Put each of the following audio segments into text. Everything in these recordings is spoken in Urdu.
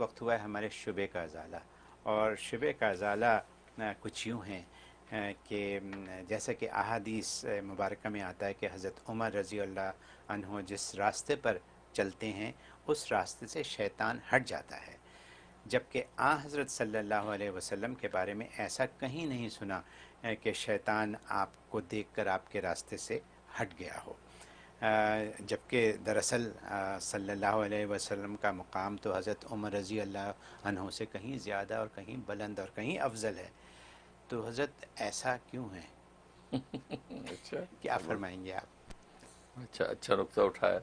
وقت ہوا ہے ہمارے شبے کا ازالہ، اور شبے کا ازالہ کچھ یوں ہیں کہ جیسا کہ احادیث مبارکہ میں آتا ہے کہ حضرت عمر رضی اللہ عنہ جس راستے پر چلتے ہیں اس راستے سے شیطان ہٹ جاتا ہے، جبکہ حضرت صلی اللہ علیہ وسلم کے بارے میں ایسا کہیں نہیں سنا کہ شیطان آپ کو دیکھ کر آپ کے راستے سے ہٹ گیا ہو، جبکہ دراصل صلی اللہ علیہ وسلم کا مقام تو حضرت عمر رضی اللہ عنہ سے کہیں زیادہ اور کہیں بلند اور کہیں افضل ہے، تو حضرت ایسا کیوں ہے؟ اچھا کیا فرمائیں گے آپ؟ اچھا نقطہ اٹھایا.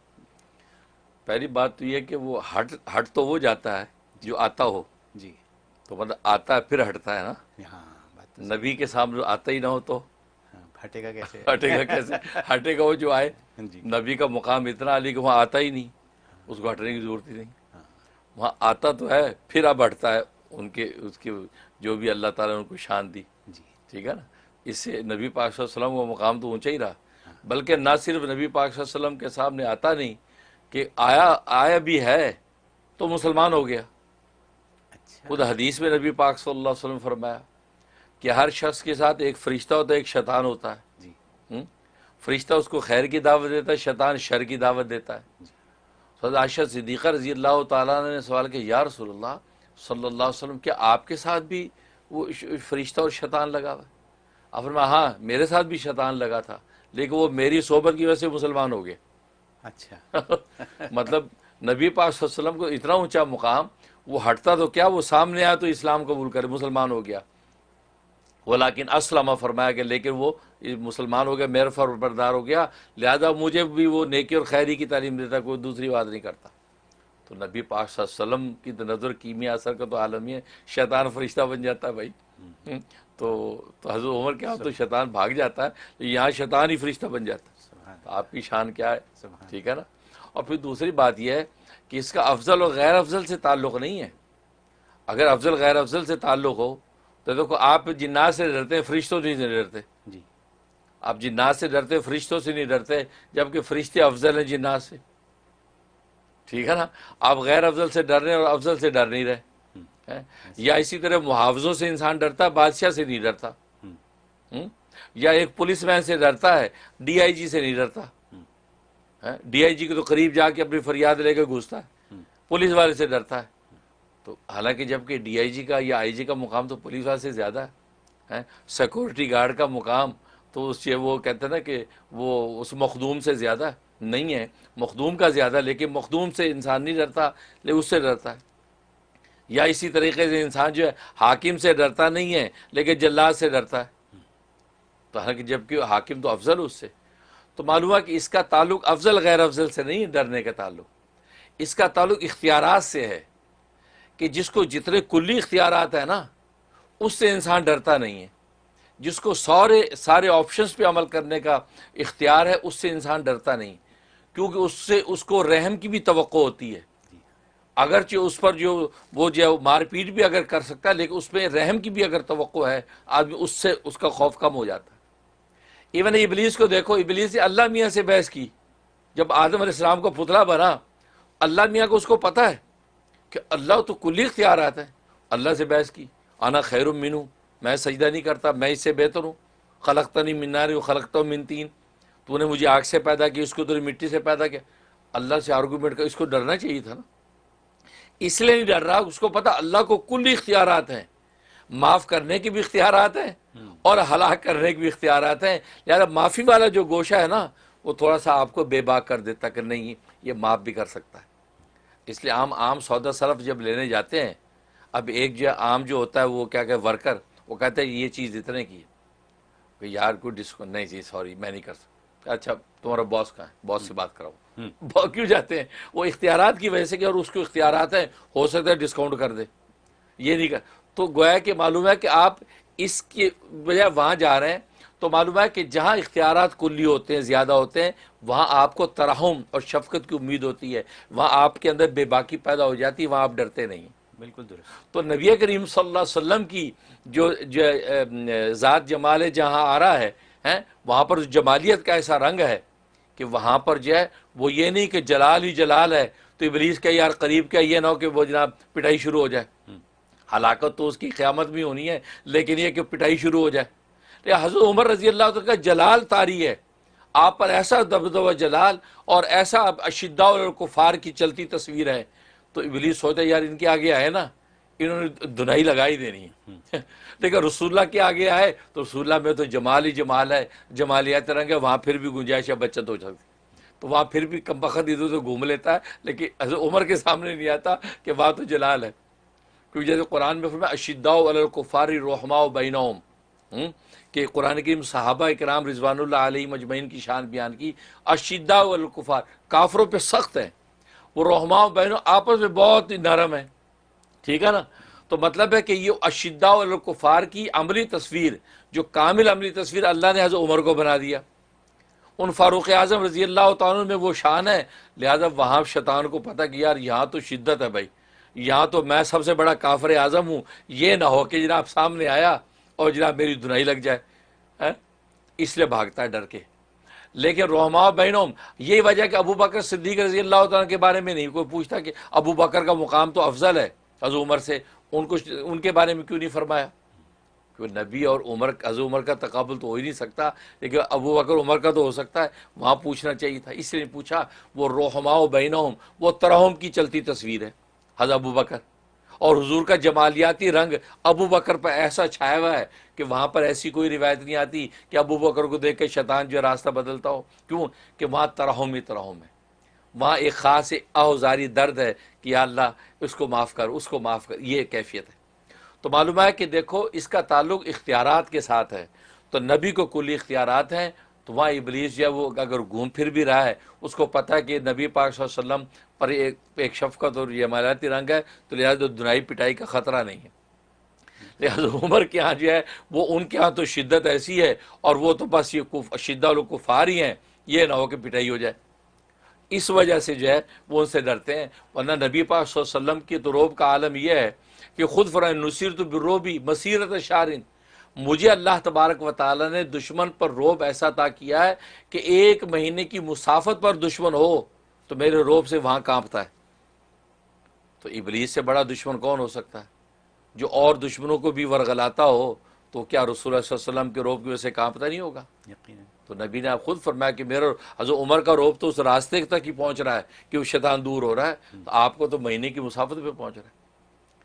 پہلی بات تو یہ کہ وہ ہٹ تو وہ جاتا ہے جی جو آتا ہو، جی تو مطلب آتا ہے پھر ہٹتا ہے نا. ہاں، بات تو صحیح. نبی کے سامنے آتا ہی نہ ہو تو ہاں، پھٹے گا کیسے؟ ہٹے گا کیسے؟ ہٹے گا وہ جو آئے. جی نبی کا مقام اتنا علی کہ وہاں آتا ہی نہیں، اس کو ہٹنے کی ضرورت ہی نہیں. ہاں وہاں آتا تو ہے پھر اب ہٹتا ہے، اس کی جو بھی اللہ تعالیٰ نے ان کو شان دی. جی ٹھیک ہے نا. اس سے نبی پاک صلی اللہ علیہ وسلم کا مقام تو اونچا ہی رہا، ہاں. بلکہ نہ صرف نبی پاک صلی اللہ علیہ وسلم کے سامنے آتا نہیں کہ آیا بھی ہے تو مسلمان ہو گیا. اچھا. خود حدیث میں نبی پاک صلی اللہ علیہ وسلم فرمایا کہ ہر شخص کے ساتھ ایک فرشتہ ہوتا ہے، ایک شیطان ہوتا ہے. جی فرشتہ اس کو خیر کی دعوت دیتا ہے، شیطان شر کی دعوت دیتا ہے. جی حضرت عائشہ صدیقہ رضی اللہ تعالیٰ عنہ نے سوال کیا، یا رسول اللہ صلی اللہ علیہ وسلم کیا آپ کے ساتھ بھی وہ فرشتہ اور شیطان لگا ہوا ہے؟ آپ فرمایا ہاں میرے ساتھ بھی شیطان لگا تھا، لیکن وہ میری صحبت کی وجہ سے مسلمان ہو گئے. اچھا. مطلب نبی پاک صلی اللہ علیہ وسلم کو اتنا اونچا مقام، وہ ہٹتا تو کیا، وہ سامنے آیا تو اسلام قبول کرے، مسلمان ہو گیا. ولیکن اسلم فرمایا کہ لیکن وہ مسلمان ہو گیا، میرا فرمانبردار ہو گیا، لہذا مجھے بھی وہ نیکی اور خیری کی تعلیم دیتا، کوئی دوسری بات نہیں کرتا. تو نبی پاک صلی اللہ علیہ وسلم کی نظر کیمیا اثر کا تو عالم ہی ہے، شیطان فرشتہ بن جاتا ہے بھائی. تو حضرت عمر کے ہاں تو شیطان بھاگ جاتا ہے، تو یہاں شیطان ہی فرشتہ بن جاتا ہے. سبحان تو اللہ. آپ کی شان کیا ہے. سبحان ٹھیک ہے اللہ. نا. اور پھر دوسری بات یہ ہے کہ اس کا افضل اور غیر افضل سے تعلق نہیں ہے. اگر افضل غیر افضل سے تعلق ہو تو دیکھو آپ جنات سے ڈرتے ہیں، فرشتوں سے نہیں ڈرتے. جی آپ جنات سے ڈرتے، فرشتوں سے نہیں ڈرتے، جبکہ فرشتے افضل ہیں جنات سے. ٹھیک ہے نا. آپ غیر افضل سے ڈر رہے ہیں اور افضل سے ڈر نہیں رہے. یا اسی طرح محافظوں سے انسان ڈرتا ہے، بادشاہ سے نہیں ڈرتا. یا ایک پولیس مین سے ڈرتا ہے، ڈی آئی جی سے نہیں ڈرتا. ڈی آئی جی کے تو قریب جا کے اپنی فریاد لے کے گھستا ہے، پولیس والے سے ڈرتا ہے. تو حالانکہ جبکہ ڈی آئی جی کا یا آئی جی کا مقام تو پولیس والے سے زیادہ ہے. سیکورٹی گارڈ کا مقام تو اس سے وہ کہتے ہیں نا کہ وہ اس مخدوم سے زیادہ نہیں ہے، مخدوم کا زیادہ، لیکن مخدوم سے انسان نہیں ڈرتا لیکن اس سے ڈرتا ہے. یا اسی طریقے سے انسان جو ہے حاکم سے ڈرتا نہیں ہے لیکن جلاد سے ڈرتا ہے. تو حالانکہ جبکہ حاکم تو افضل اس سے. تو معلوم ہے کہ اس کا تعلق افضل غیر افضل سے نہیں، ڈرنے کا تعلق اس کا تعلق اختیارات سے ہے، کہ جس کو جتنے کلی اختیارات ہیں نا اس سے انسان ڈرتا نہیں ہے. جس کو سارے آپشنز پہ عمل کرنے کا اختیار ہے اس سے انسان ڈرتا نہیں، کیونکہ اس کو رحم کی بھی توقع ہوتی ہے. اگرچہ اس پر وہ مار پیٹ بھی اگر کر سکتا ہے، لیکن اس میں رحم کی بھی اگر توقع ہے، آدمی اس سے اس کا خوف کم ہو جاتا ہے. ایون ابلیس کو دیکھو، ابلیس نے اللہ میاں سے بحث کی جب آدم علیہ السلام کا پتلا بنا. اللہ میاں کو اس کو پتا ہے کہ اللہ تو کلی اختیارات ہیں. اللہ سے بحث کی، انا خیر منہ، میں سجدہ نہیں کرتا، میں اس سے بہتر ہوں. خلقتنی من نار وخلقتہ من طین، تو نے مجھے آگ سے پیدا کیا، اس کو تو نے مٹی سے پیدا کیا. اللہ سے آرگومنٹ کر، اس کو ڈرنا چاہیے تھا نا. اس لیے نہیں ڈر رہا، اس کو پتا اللہ کو کلی اختیارات ہیں، معاف کرنے کے بھی اختیارات ہیں اور ہلاک کرنے کے بھی اختیارات ہیں. لہٰذا معافی والا جو گوشہ ہے نا وہ تھوڑا سا آپ کو بے باک کر دیتا کہ نہیں یہ معاف بھی کر سکتا ہے. اس لیے عام سودا سلف جب لینے جاتے ہیں، اب ایک عام جو ہوتا ہے وہ کیا کہ ورکر، وہ کہتے ہیں یہ چیز اتنے کی ہے، کہ یار کوئی ڈسکاؤنٹ نہیں جی، سوری میں نہیں کر سکتا. اچھا تمہارا باس کہاں ہے، باس سے بات کراؤ. کیوں جاتے ہیں؟ وہ اختیارات کی وجہ سے کہ اور اس کو اختیارات ہیں، ہو سکتا ہے ڈسکاؤنٹ کر دے، یہ نہیں کر. تو گویا کہ معلوم ہے کہ آپ اس کی وجہ وہاں جا رہے ہیں. تو معلوم ہے کہ جہاں اختیارات کلی ہوتے ہیں، زیادہ ہوتے ہیں، وہاں آپ کو ترحم اور شفقت کی امید ہوتی ہے، وہاں آپ کے اندر بے باکی پیدا ہو جاتی ہے، وہاں آپ ڈرتے نہیں. بالکل درست. تو نبی کریم صلی اللہ علیہ وسلم کی جو ذات جمال جہاں آ رہا ہے، وہاں پر جمالیت کا ایسا رنگ ہے کہ وہاں پر جو ہے وہ یہ نہیں کہ جلال ہی جلال ہے تو ابلیس کیا یار قریب کیا یہ نہ ہو کہ وہ جناب پٹائی شروع ہو جائے. ہلاکت تو اس کی قیامت بھی ہونی ہے، لیکن یہ کہ پٹائی شروع ہو جائے. حضرت عمر رضی اللہ عنہ کا جلال طاری ہے، آپ پر ایسا دبدبہ جلال اور ایسا اشداء الکفار کی چلتی تصویر ہے. تو ابلیس سوچتا ہے یار ان کے آگے آئے نا انہوں نے دنائی لگا ہی دینی ہے. لیکن رسول اللہ کے آگے آئے تو رسول اللہ میں تو جمال ہی جمال ہے، جمالیات رنگ ہے، وہاں پھر بھی گنجائش ہے بچت ہو جاتی، تو وہاں پھر بھی کم بخت ادھر ادھر گھوم لیتا ہے، لیکن حضرت عمر کے سامنے نہیں آتا کہ وہاں تو جلال ہے. کیونکہ جیسے قرآن میں فرمایا اشداء علی الکفار رحماء بینہم، کہ قرآن کریم صحابہ کرام رضوان اللہ علیہ مجمعین کی شان بیان کی. اشداء علی الکفار، کافروں پہ سخت ہیں، وہ رحماء بینہم آپس میں بہت نرم ہیں. ٹھیک ہے نا. تو مطلب ہے کہ یہ اشداء علی الکفار کی عملی تصویر، جو کامل عملی تصویر اللہ نے حضرت عمر کو بنا دیا. ان فاروق اعظم رضی اللہ تعالیٰ میں وہ شان ہے، لہذا وہاں شیطان کو پتہ کہ یار یہاں تو شدت ہے بھائی، یہاں تو میں سب سے بڑا کافر اعظم ہوں، یہ نہ ہو کہ جناب سامنے آیا اور جناب میری دنائی لگ جائے، اس لیے بھاگتا ہے ڈر کے. لیکن رحماء بینہم یہی وجہ کہ ابو بکر صدیق رضی اللہ تعالیٰ کے بارے میں نہیں کوئی پوچھتا کہ ابو بکر کا مقام تو افضل ہے حضرت عمر سے، ان کے بارے میں کیوں نہیں فرمایا؟ کیونکہ نبی اور حضرت عمر کا تقابل تو ہو ہی نہیں سکتا، لیکن ابو بکر عمر کا تو ہو سکتا ہے، وہاں پوچھنا چاہیے تھا، اس لیے پوچھا. وہ رحماء بینہم وہ ترحم کی چلتی تصویر ہے حضرت ابو بکر، اور حضور کا جمالیاتی رنگ ابو بکر پر ایسا چھایا ہوا ہے کہ وہاں پر ایسی کوئی روایت نہیں آتی کہ ابو بکر کو دیکھ کے شیطان جو راستہ بدلتا ہو. کیوں کہ وہاں ترحم ہی ترحم ہے، وہاں ایک خاص آہوزاری درد ہے کہ یا اللہ اس کو معاف کر، اس کو معاف کر، یہ کیفیت ہے. تو معلوم ہے کہ دیکھو اس کا تعلق اختیارات کے ساتھ ہے. تو نبی کو کلی اختیارات ہیں، تو وہاں ابلیس جو ہے وہ اگر گھوم پھر بھی رہا ہے، اس کو پتہ ہے کہ نبی پاک صلی اللہ علیہ وسلم پر ایک شفقت اور جمالیاتی رنگ ہے، تو لہٰذا دنائی پٹائی کا خطرہ نہیں ہے. لہٰذا عمر کے ہاں جو ہے وہ ان کے ہاں تو شدت ایسی ہے، اور وہ تو بس یہ شدہ الکفار ہی ہیں، یہ نہ ہو کہ پٹائی ہو جائے. اس وجہ سے جو ہے وہ ان سے ڈرتے ہیں. ورنہ نبی پاک صلی اللہ علیہ وسلم کی تو روب کا عالم یہ ہے کہ خود فرمائے نصرت بالرعب مسیرۃ شہر، مجھے اللہ تبارک و تعالیٰ نے دشمن پر روب ایسا عطا کیا ہے کہ 1 مہینے کی مسافت پر دشمن ہو تو میرے روب سے وہاں کانپتا ہے. تو ابلیس سے بڑا دشمن کون ہو سکتا ہے؟ جو اور دشمنوں کو بھی ورغلاتا ہو تو کیا رسول اللہ صلی اللہ علیہ وسلم کے روب کی وجہ سے کانپتا نہیں ہوگا؟ یقیناً. تو نبی نے آپ خود فرمایا کہ میرا حضرت عمر کا روب تو اس راستے تک ہی پہنچ رہا ہے کہ وہ شیطان دور ہو رہا ہے، تو آپ کو تو مہینے کی مسافت پہ پہنچ رہا ہے.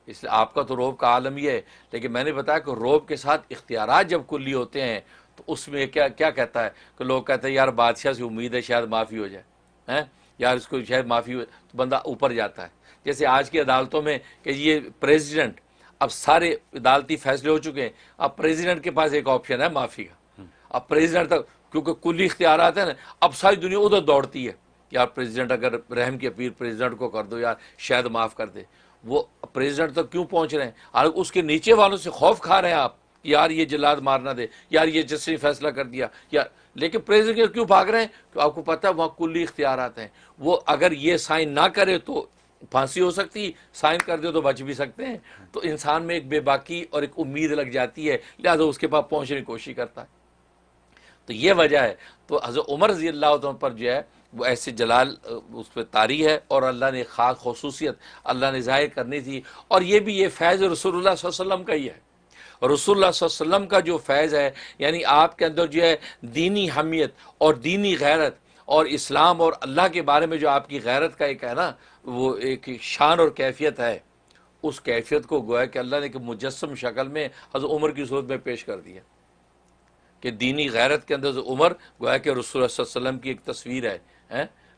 اس لیے آپ کا تو روب کا عالم یہ ہے. لیکن میں نے بتایا کہ روب کے ساتھ اختیارات جب کلی ہوتے ہیں تو اس میں کیا کہتا ہے کہ لوگ کہتے ہیں یار بادشاہ سے امید ہے شاید معافی ہو جائے، یار اس کو شاید معافی ہو، تو بندہ اوپر جاتا ہے. جیسے آج کی عدالتوں میں کہ یہ پریزیڈنٹ، اب سارے عدالتی فیصلے ہو چکے ہیں، اب پریزیڈنٹ کے پاس ایک آپشن ہے معافی کا. اب پریزیڈنٹ تک کیونکہ کلی اختیارات ہیں نا، اب ساری دنیا ادھر دوڑتی ہے، یار پریزیڈنٹ اگر رحم کی اپیل پریزیڈنٹ کو کر دو یار شاید معاف کر دے. وہ پریزیڈنٹ تک کیوں پہنچ رہے ہیں؟ اور اس کے نیچے والوں سے خوف کھا رہے ہیں آپ کہ یار یہ جلاد مارنا دے، یار یہ جس نے فیصلہ کر دیا یار. لیکن پریزیڈنٹ کیوں بھاگ رہے ہیں؟ کہ آپ کو پتہ ہے وہاں کلی اختیارات ہیں. وہ اگر یہ سائن نہ کرے تو پھانسی ہو سکتی، سائن کر دے تو بچ بھی سکتے ہیں. تو انسان میں ایک بے باکی اور ایک امید لگ جاتی ہے، لہٰذا اس کے پاس پہنچنے کی کوشش کرتا ہے. تو یہ وجہ ہے. تو حضرت عمر رضی اللہ عنہ پر جو ہے وہ ایسے جلال اس پہ طاری ہے، اور اللہ نے خاص خصوصیت اللہ نے ظاہر کرنی تھی. اور یہ بھی یہ فیض رسول اللہ صلی اللہ علیہ وسلم کا ہی ہے. رسول اللہ صلی اللہ علیہ وسلم کا جو فیض ہے، یعنی آپ کے اندر جو ہے دینی حمیت اور دینی غیرت اور اسلام اور اللہ کے بارے میں جو آپ کی غیرت کا ایک ہے نا وہ ایک شان اور کیفیت ہے، اس کیفیت کو گویا کہ اللہ نے کہ مجسم شکل میں حضرت عمر کی صورت میں پیش کر دیا کہ دینی غیرت کے اندر عمر گویا کہ رسول اللہ صلی اللہ علیہ وسلم کی ایک تصویر ہے.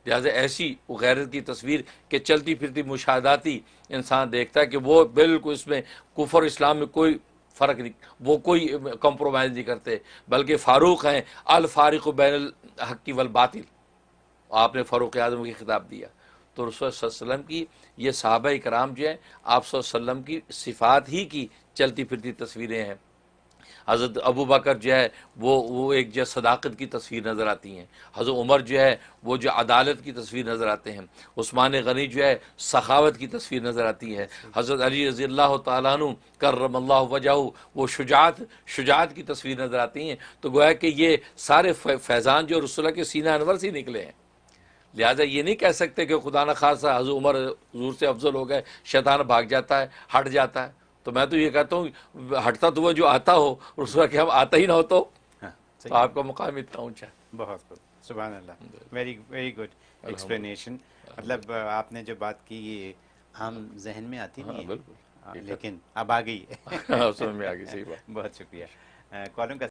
لہٰذا ایسی غیرت کی تصویر کہ چلتی پھرتی مشاہداتی انسان دیکھتا ہے کہ وہ بالکل اس میں کفر اسلام میں کوئی فرق نہیں، وہ کوئی کمپرومائز نہیں کرتے، بلکہ فاروق ہیں الفارق بین الحق والباطل. آپ نے فاروق اعظم کی خطاب دیا. تو رسول صلی اللہ علیہ وسلم کی یہ صحابہ کرام جو ہیں آپ صلی اللہ علیہ وسلم کی صفات ہی کی چلتی پھرتی تصویریں ہیں. حضرت ابو بکر جو ہے وہ ایک جو صداقت کی تصویر نظر آتی ہیں. حضرت عمر جو ہے وہ جو عدالت کی تصویر نظر آتے ہیں. عثمان غنی جو ہے سخاوت کی تصویر نظر آتی ہے. حضرت علی رضی اللہ تعالیٰ عنہ کرم اللہ وجہہ وہ شجاعت کی تصویر نظر آتی ہیں. تو گویا کہ یہ سارے فیضان جو رسول اللہ کے سینہ انور سے نکلے ہیں. لہٰذا یہ نہیں کہہ سکتے کہ خدا نہ خاصا حضرت عمر حضور سے افضل ہو گئے، شیطان بھاگ جاتا ہے، ہٹ جاتا ہے. تو میں تو یہ کہتا ہوں ہٹتا تو وہ جو آتا ہو، اس کا کہ ہم آتا ہی نہ ہو تو ہاں تو آپ کا مقام اتنا اونچا ہے. بہت خوب، سبحان اللہ، ویری ویری گڈ ایکسپلینیشن. مطلب آپ نے جو بات کی یہ عام ذہن میں آتی ہاں نہیں بالکل ہے، لیکن اب آ گئی ہے. سمجھ میں آ گئی، صحیح بات. بہت شکریہ. کالم کا